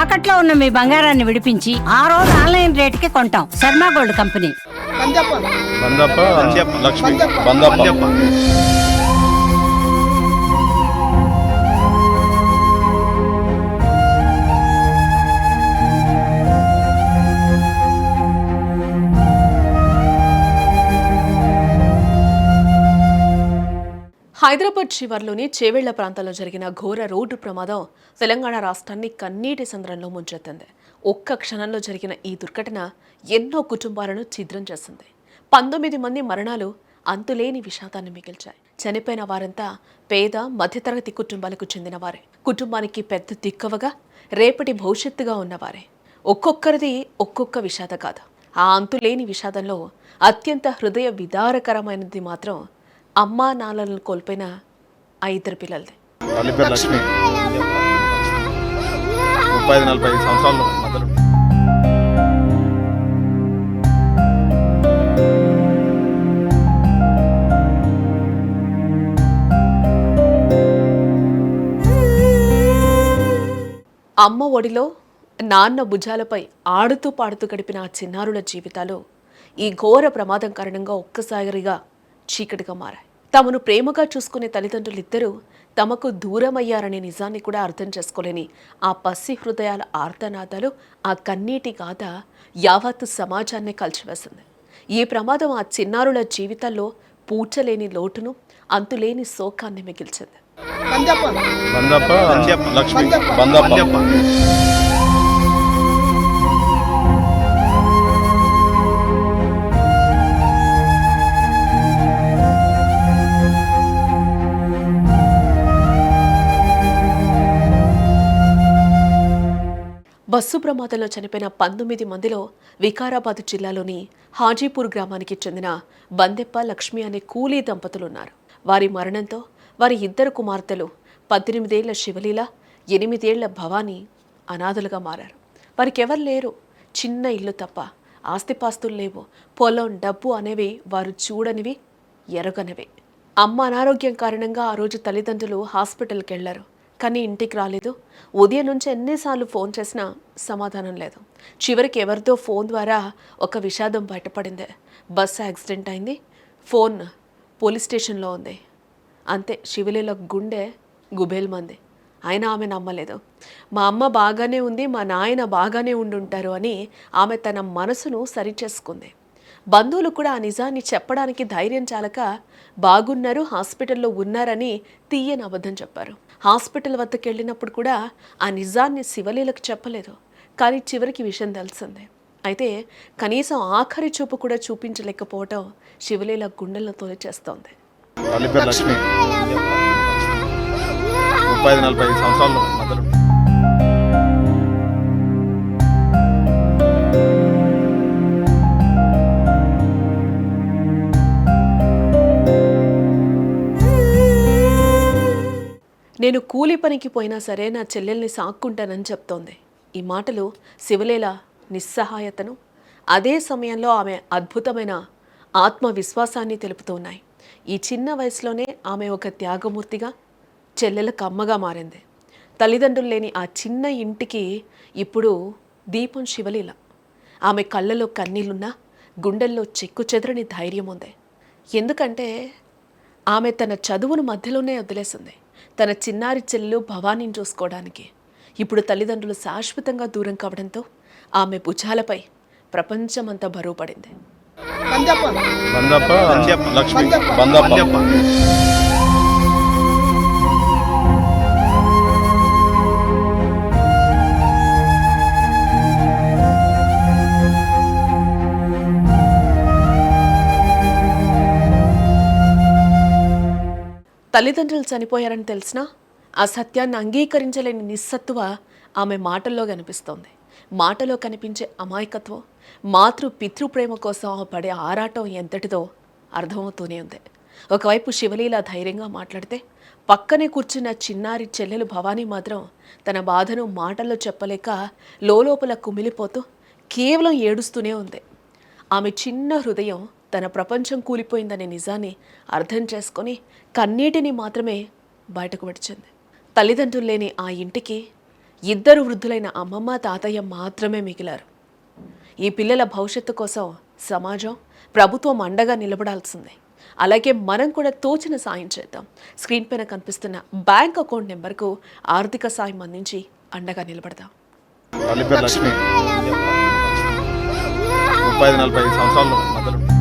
తాకట్లో ఉన్న మీ బంగారాన్ని విడిపించి ఆ రోజు ఆన్లైన్ రేటుకి కొంటాం. Sharma gold company. లక్ష్మి బందప్ప. హైదరాబాద్ శివర్లోని చేవెళ్ల ప్రాంతంలో జరిగిన ఘోర రోడ్డు ప్రమాదం తెలంగాణ రాష్ట్రాన్ని కన్నీటి సంద్రంలో ముంచెత్తింది. ఒక్క క్షణంలో జరిగిన ఈ దుర్ఘటన ఎన్నో కుటుంబాలను ఛిద్రం చేసింది. 19 మంది మరణాలు అంతులేని విషాదాన్ని మిగిల్చాయి. చనిపోయిన వారంతా పేద మధ్యతరగతి కుటుంబాలకు చెందినవారే. కుటుంబానికి పెద్ద దిక్కవగా రేపటి భవిష్యత్తుగా ఉన్నవారే. ఒక్కొక్కరిది ఒక్కొక్క విషాద గాథ. ఆ అంతులేని విషాదంలో అత్యంత హృదయ విదారకరమైనది మాత్రం అమ్మా నాన్నలను కోల్పోయిన ఆ ఇద్దరు పిల్లలది. లక్ష్మి 35-40 సంవత్సరాలు మధ్యలో. అమ్మ ఒడిలో నాన్న భుజాలపై ఆడుతూ పాడుతూ గడిపిన ఆ చిన్నారుల జీవితాలు ఈ ఘోర ప్రమాదం కారణంగా ఒక్కసారిగా చీకటిగా మారాయి. తమను ప్రేమగా చూసుకునే తల్లిదండ్రులిద్దరూ తమకు దూరమయ్యారనే నిజాన్ని కూడా అర్థం చేసుకోలేని ఆ పసి హృదయాల ఆర్తనాదాలు, ఆ కన్నీటి గాథ యావత్తు సమాజాన్నే కలిచివేసింది. ఈ ప్రమాదం ఆ చిన్నారుల జీవితాల్లో పూడ్చలేని లోటును, అంతులేని శోకాన్ని మిగిల్చింది. లక్ష్మి బందప్ప. బస్సు ప్రమాదంలో చనిపోయిన 19 మందిలో వికారాబాద్ జిల్లాలోని హాజీపూర్ గ్రామానికి చెందిన బందెప్ప లక్ష్మి అనే కూలీ దంపతులున్నారు. వారి మరణంతో వారి ఇద్దరు కుమార్తెలు 18 ఏళ్ల శివలీల, 8 ఏళ్ల భవానీ అనాథలుగా మారారు. వారికెవరు లేరు. చిన్న ఇల్లు తప్ప ఆస్తిపాస్తులు లేవు. పొలం, డబ్బు అనేవి వారు చూడనివి, ఎరగనివి. అమ్మ అనారోగ్యం కారణంగా ఆ రోజు తల్లిదండ్రులు హాస్పిటల్కి వెళ్లారు. కానీ ఇంటికి రాలేదు. ఉదయం నుంచి ఎన్నిసార్లు ఫోన్ చేసినా సమాధానం లేదు. చివరికి ఎవరితో ఫోన్ ద్వారా ఒక విషాదం బయటపడింది. బస్సు యాక్సిడెంట్ అయింది, ఫోన్ పోలీస్ స్టేషన్లో ఉంది. అంతే. శివలీల గుండె గుబేల్మంది. అయినా ఆమె నమ్మలేదు. మా అమ్మ బాగానే ఉంది, మా నాయన బాగానే ఉండుంటారు అని ఆమె తన మనసును సరిచేసుకుంది. బంధువులు కూడా ఆ నిజాన్ని చెప్పడానికి ధైర్యం చాలక బాగున్నారు, హాస్పిటల్లో ఉన్నారని తీయని అబద్ధం చెప్పారు. హాస్పిటల్ వద్దకు వెళ్ళినప్పుడు కూడా ఆ నిజాన్ని శివలీలకు చెప్పలేదు. కానీ చివరికి విషయం తెలిసింది. అయితే కనీసం ఆఖరి చూపు కూడా చూపించలేకపోవటం శివలీల గుండెలను తొలిచేస్తోంది. లక్ష్మి 35-40 సంవత్సరాలు మధ్యలో. నేను కూలి పనికి పోయినా సరే నా చెల్లెల్ని సాక్కుంటానని చెప్తోంది. ఈ మాటలు శివలీల నిస్సహాయతను, అదే సమయంలో ఆమె అద్భుతమైన ఆత్మవిశ్వాసాన్ని తెలుపుతున్నాయి. ఈ చిన్న వయసులోనే ఆమె ఒక త్యాగమూర్తిగా, చెల్లెలకు అమ్మగా మారింది. తల్లిదండ్రులు లేని ఆ చిన్న ఇంటికి ఇప్పుడు దీపం శివలీల. ఆమె కళ్ళలో కన్నీళ్లున్నా గుండెల్లో చెక్కు చెదరని ధైర్యం ఉంది. ఎందుకంటే ఆమె తన చదువును మధ్యలోనే వదిలేసింది. తన చిన్నారి చెల్లెలు భవానీని చూసుకోవడానికి. ఇప్పుడు తల్లిదండ్రులు శాశ్వతంగా దూరం కావడంతో ఆమె భుజాలపై ప్రపంచమంతా బరువు పడింది. లక్ష్మి బందప్ప. తల్లిదండ్రులు చనిపోయారని తెలిసినా ఆ సత్యాన్ని అంగీకరించలేని నిస్సత్తువ ఆమె మాటల్లో కనిపిస్తోంది. మాటలో కనిపించే అమాయకత్వం, మాతృ పితృప్రేమ కోసం ఆమె పడే ఆరాటం ఎంతటిదో అర్థమవుతూనే ఉంది. ఒకవైపు శివలీల ధైర్యంగా మాట్లాడితే, పక్కనే కూర్చున్న చిన్నారి చెల్లెలు భవానీ మాత్రం తన బాధను మాటల్లో చెప్పలేక లోపల కుమిలిపోతూ కేవలం ఏడుస్తూనే ఉంది. ఆమె చిన్న హృదయం తన ప్రపంచం కూలిపోయిందనే నిజాన్ని అర్థం చేసుకొని కన్నీటిని మాత్రమే బయటకు విడిచింది. తల్లిదండ్రులు లేని ఆ ఇంటికి ఇద్దరు వృద్ధులైన అమ్మమ్మ తాతయ్య మాత్రమే మిగిలారు. ఈ పిల్లల భవిష్యత్తు కోసం సమాజం, ప్రభుత్వం అండగా నిలబడాల్సిందే. అలాగే మనం కూడా తోచిన సాయం చేద్దాం. స్క్రీన్ పైన కనిపిస్తున్న బ్యాంక్ అకౌంట్ నెంబర్కు ఆర్థిక సాయం అందించి అండగా నిలబడదాం. తల్లి పేరు లక్ష్మి. 35-40 సంవత్సరాలు మధ్యలో